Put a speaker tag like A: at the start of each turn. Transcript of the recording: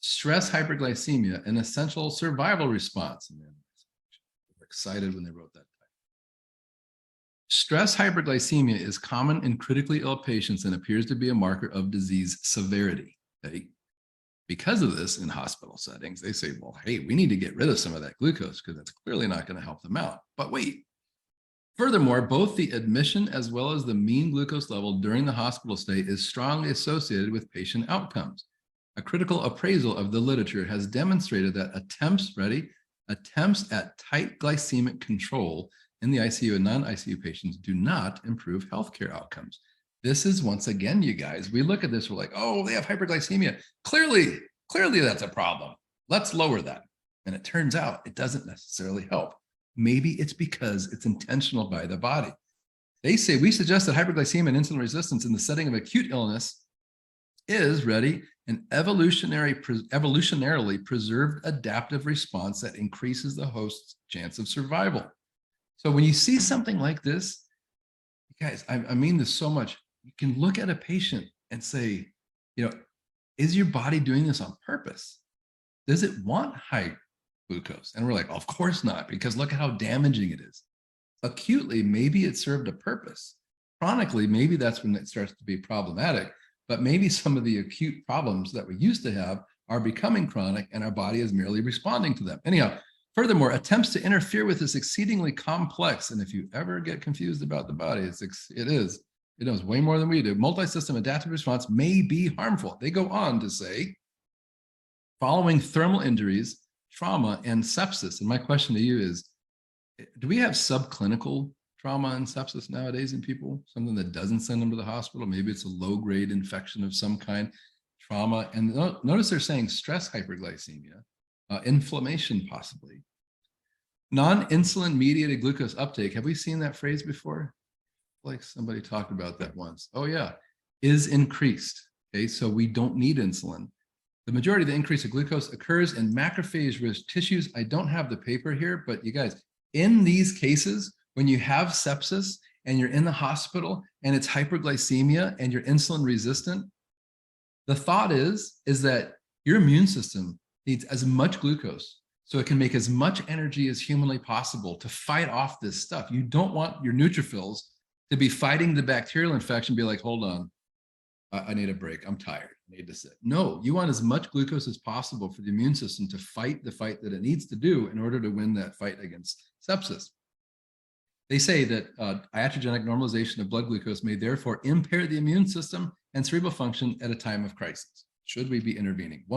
A: Stress hyperglycemia, an essential survival response. And then they were excited when they wrote that. Stress hyperglycemia is common in critically ill patients and appears to be a marker of disease severity. Okay? Because of this, in hospital settings, they say, well, hey, we need to get rid of some of that glucose because that's clearly not going to help them out. But wait, furthermore, both the admission as well as the mean glucose level during the hospital stay is strongly associated with patient outcomes. A critical appraisal of the literature has demonstrated that attempts at tight glycemic control in the ICU and non-ICU patients do not improve healthcare outcomes. This is, once again, you guys, we look at this, we're like, oh, they have hyperglycemia. Clearly that's a problem. Let's lower that. And it turns out it doesn't necessarily help. Maybe it's because it's intentional by the body. They say, we suggest that hyperglycemia and insulin resistance in the setting of acute illness is, ready, an evolutionarily preserved adaptive response that increases the host's chance of survival. So when you see something like this, guys, I mean this so much, you can look at a patient and say, is your body doing this on purpose? Does it want high glucose? And we're like, of course not, because look at how damaging it is. Acutely, maybe it served a purpose. Chronically, maybe that's when it starts to be problematic, but maybe some of the acute problems that we used to have are becoming chronic and our body is merely responding to them. Anyhow, furthermore, attempts to interfere with this exceedingly complex, and if you ever get confused about the body, it knows way more than we do. Multi-system adaptive response may be harmful. They go on to say, following thermal injuries, trauma, and sepsis. And my question to you is, do we have subclinical trauma and sepsis nowadays in people? Something that doesn't send them to the hospital? Maybe it's a low-grade infection of some kind, trauma. And notice they're saying stress hyperglycemia, inflammation possibly. Non-insulin mediated glucose uptake. Have we seen that phrase before? Like somebody talked about that once. Oh yeah, is increased. Okay, so we don't need insulin. The majority of the increase of glucose occurs in macrophage-rich tissues. I don't have the paper here, but you guys, in these cases, when you have sepsis and you're in the hospital and it's hyperglycemia and you're insulin resistant, the thought is that your immune system needs as much glucose so it can make as much energy as humanly possible to fight off this stuff. You don't want your neutrophils to be fighting the bacterial infection, be like, hold on, I need a break, I'm tired, I need to sit. No, you want as much glucose as possible for the immune system to fight the fight that it needs to do in order to win that fight against sepsis. They say that iatrogenic normalization of blood glucose may therefore impair the immune system and cerebral function at a time of crisis. Should we be intervening?